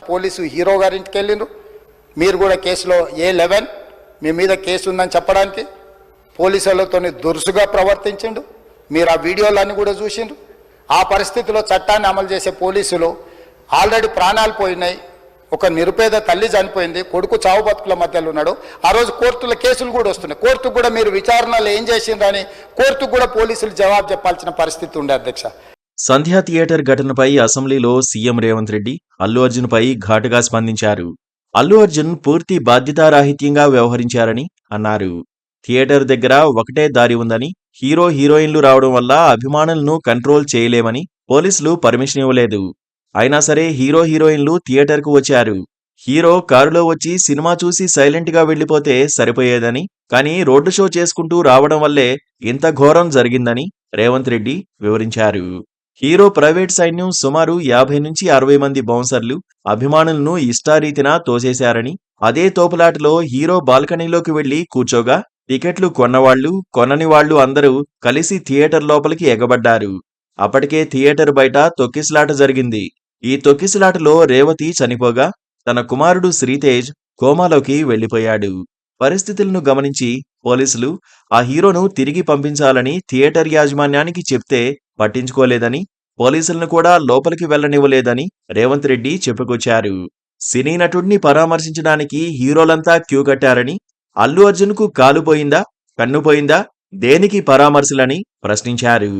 Police hero గారింటికి వెళ్ళిండ్రు. మీరు కూడా కేసులో A11 మీ మీద కేసు ఉందని చెప్పడానికి పోలీసులతో దురుసుగా ప్రవర్తించిండు. మీరు ఆ వీడియోలన్నీ కూడా చూసిండ్రు. ఆ పరిస్థితిలో చట్టాన్ని అమలు చేసే పోలీసులు ఆల్రెడీ ప్రాణాలు పోయినాయి. ఒక నిరుపేద తల్లి చనిపోయింది, కొడుకు చావు బతుకుల మధ్యలో ఉన్నాడు. ఆ రోజు కోర్టుల కేసులు కూడా వస్తున్నాయి. కోర్టుకు కూడా మీరు విచారణలో ఏం చేసిండ్రని కోర్టుకు కూడా పోలీసులు జవాబు చెప్పాల్సిన పరిస్థితి ఉండే అధ్యక్ష. సంధ్యా థియేటర్ ఘటనపై అసెంబ్లీలో సీఎం రేవంత్ రెడ్డి అల్లు అర్జున్పై ఘాటుగా స్పందించారు. అల్లు అర్జున్ పూర్తి బాధ్యతారాహిత్యంగా వ్యవహరించారని అన్నారు. థియేటర్ దగ్గర ఒకటే దారి ఉందని, హీరో హీరోయిన్లు రావడం వల్ల అభిమానులను కంట్రోల్ చేయలేమని పోలీసులు పర్మిషన్ ఇవ్వలేదు. అయినా సరే హీరో హీరోయిన్లు థియేటర్కు వచ్చారు. హీరో కారులో వచ్చి సినిమా చూసి సైలెంట్గా వెళ్లిపోతే సరిపోయేదని, కానీ రోడ్డు షో చేసుకుంటూ రావడం వల్లే ఇంత ఘోరం జరిగిందని రేవంత్ రెడ్డి వివరించారు. హీరో ప్రైవేట్ సైన్యం సుమారు 50 నుంచి 60 మంది బౌన్సర్లు అభిమానులను ఇష్టారీతిన తోసేశారని, అదే తోపులాటలో హీరో బాల్కనీలోకి వెళ్లి కూర్చోగా టికెట్లు కొన్నవాళ్లు కొనని వాళ్లు అందరూ కలిసి థియేటర్ లోపలికి ఎగబడ్డారు. అప్పటికే థియేటర్ బయట తొక్కిసలాట జరిగింది. ఈ తొక్కిసలాటలో రేవతి చనిపోగా తన కుమారుడు శ్రీతేజ్ కోమాలోకి వెళ్లిపోయాడు. పరిస్థితులను గమనించి పోలీసులు ఆ హీరోను తిరిగి పంపించాలని థియేటర్ యాజమాన్యానికి చెప్తే పట్టించుకోలేదని, పోలీసులను కూడా లోపలికి వెళ్లనివ్వలేదని రేవంత్ రెడ్డి చెప్పుకొచ్చారు. సినీ నటుడిని పరామర్శించడానికి హీరోలంతా క్యూ కట్టారని, అల్లు అర్జున్కు కాలు పోయిందా కన్ను పోయిందా దేనికి పరామర్శలని ప్రశ్నించారు.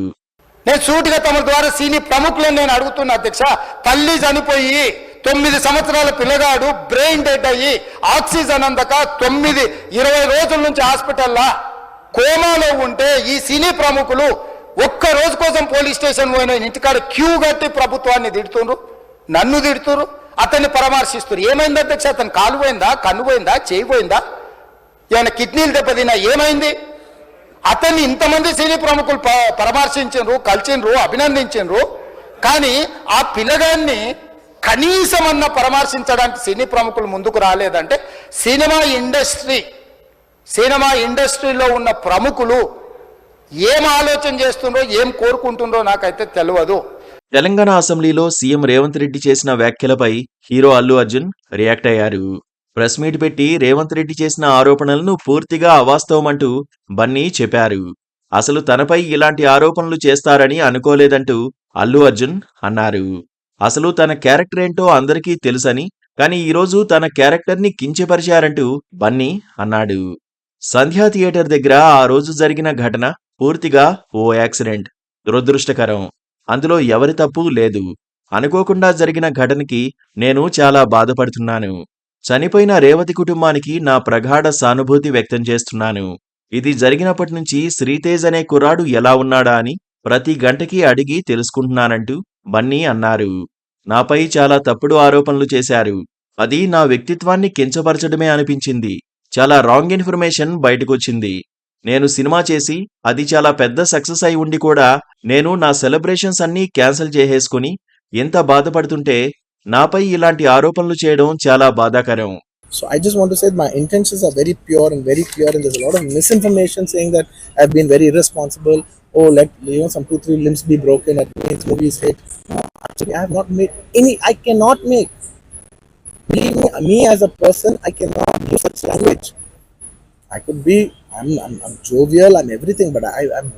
నేను సూటిగా తమ ద్వారా సినీ ప్రముఖులను నేను అడుగుతున్నా అధ్యక్ష. తల్లి చనిపోయి 9 సంవత్సరాల పిల్లగాడు బ్రెయిన్ డెడ్ అయ్యి ఆక్సిజన్ అందక 20 రోజుల నుంచి హాస్పిటల్లా కోమాలో ఉంటే ఈ సినీ ప్రముఖులు ఒక్క రోజు కోసం పోలీస్ స్టేషన్ పోయిన ఇంటికాడ క్యూ కట్టి ప్రభుత్వాన్ని తిడుతున్నారు, నన్ను తిడుతున్నారు, అతన్ని పరామర్శిస్తున్నారు. ఏమైంది అధ్యక్ష? అతను కాలు పోయిందా, కన్ను పోయిందా, చేయి పోయిందా, ఏమైనా కిడ్నీలు దెబ్బతిన్నా, ఏమైంది? అతన్ని ఇంతమంది సినీ ప్రముఖులు పరామర్శించరు, కలిసిండ్రు, అభినందించరు. కానీ ఆ పిల్లగాన్ని కనీసమన్న పరామర్శించడానికి సినీ ప్రముఖులు ముందుకు రాలేదంటే సినిమా ఇండస్ట్రీలో ఉన్న ప్రముఖులు ఏం ఆలోచన చేస్తుండ్రో, ఏం కోరుకుంటుండ్రో నాకైతే తెలియదు. తెలంగాణ అసెంబ్లీలో సీఎం రేవంత్ రెడ్డి చేసిన వ్యాఖ్యలపై హీరో అల్లు అర్జున్ రియాక్ట్ అయ్యారు. ప్రెస్ మీట్ పెట్టి రేవంత్ రెడ్డి చేసిన ఆరోపణలను పూర్తిగా అవాస్తవమంటూ బన్నీ చెప్పారు. అసలు తనపై ఇలాంటి ఆరోపణలు చేస్తారని అనుకోలేదంటూ అల్లు అర్జున్ అన్నారు. అసలు తన క్యారెక్టర్ ఏంటో అందరికీ తెలుసని, కానీ ఈరోజు తన క్యారెక్టర్ని కించపరిచారంటూ బన్నీ అన్నాడు. సంధ్యా థియేటర్ దగ్గర ఆ రోజు జరిగిన ఘటన పూర్తిగా ఓ యాక్సిడెంట్, దురదృష్టకరం. అందులో ఎవరి తప్పు లేదు. అనుకోకుండా జరిగిన ఘటనకి నేను చాలా బాధపడుతున్నాను. చనిపోయిన రేవతి కుటుంబానికి నా ప్రగాఢ సానుభూతి వ్యక్తం చేస్తున్నాను. ఇది జరిగినప్పటి నుంచి శ్రీతేజ్ అనే కుర్రాడు ఎలా ఉన్నాడా అని ప్రతి గంటకి అడిగి తెలుసుకుంటున్నానంటూ బన్నీ అన్నారు. నాపై చాలా తప్పుడు ఆరోపణలు చేశారు. అది నా వ్యక్తిత్వాన్ని కించపరచడమే అనిపించింది. చాలా రాంగ్ ఇన్ఫర్మేషన్ బయటకొచ్చింది. నేను సినిమా చేసి అది చాలా పెద్ద సక్సెస్ అయి ఉండి కూడా నేను నా సెలబ్రేషన్స్ అన్నీ క్యాన్సిల్ చేసేసుకుని ఎంత బాధపడుతుంటే నాపై ఇలాంటి ఆరోపణలు చేయడం చాలా బాధాకరం. So I just want to say my intentions are very pure and very clear, and there's a lot of misinformation saying that I've been very irresponsible. Oh, let some 2-3 limbs be broken at means movies hit. Actually, I have not made any. I cannot make. Believe me as a person, I cannot use such language. I could be. I'm jovial. I'm everything, but I'm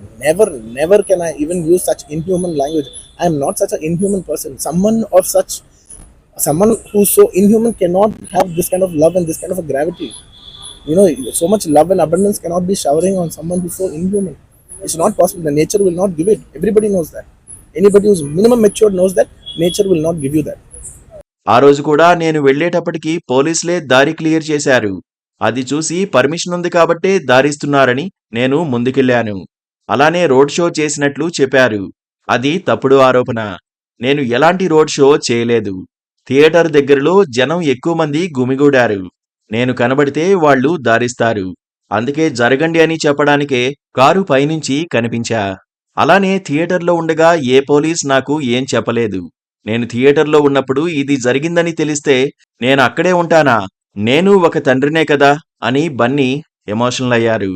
never can I even use such inhuman language. I am not such an inhuman person. Someone who's so inhuman cannot have this kind of love and this kind of a gravity. So much love and abundance cannot be showering on someone who's so inhuman. It's not possible. The nature will not give it. Everybody knows that. Anybody who's minimum mature knows that nature will not give you that. ఆ రోజు కూడా నేను వెళ్లేటప్పటికి పోలీసులే దారి clear చేశారు. అది చూసి permission ఉంది కాబట్టే దారిస్తున్నారని నేను ముందుకెళ్లాను. అలానే రోడ్ షో చేసినట్లు చెప్పారు. అది తప్పుడు ఆరోపణ. నేను ఎలాంటి రోడ్ షో చేయలేదు. థియేటర్ దగ్గరలో జనం ఎక్కువ మంది గుమిగూడారు. నేను కనబడితే వాళ్లు దారిస్తారు. అందుకే జరగండి అని చెప్పడానికే కారు పైనుంచి కనిపించా. అలానే థియేటర్లో ఉండగా ఏ పోలీస్ నాకు ఏం చెప్పలేదు. నేను థియేటర్లో ఉన్నప్పుడు ఇది జరిగిందని తెలిస్తే నేను అక్కడే ఉంటానా? నేను ఒక తండ్రినే కదా అని బన్నీ ఎమోషనల్ అయ్యారు.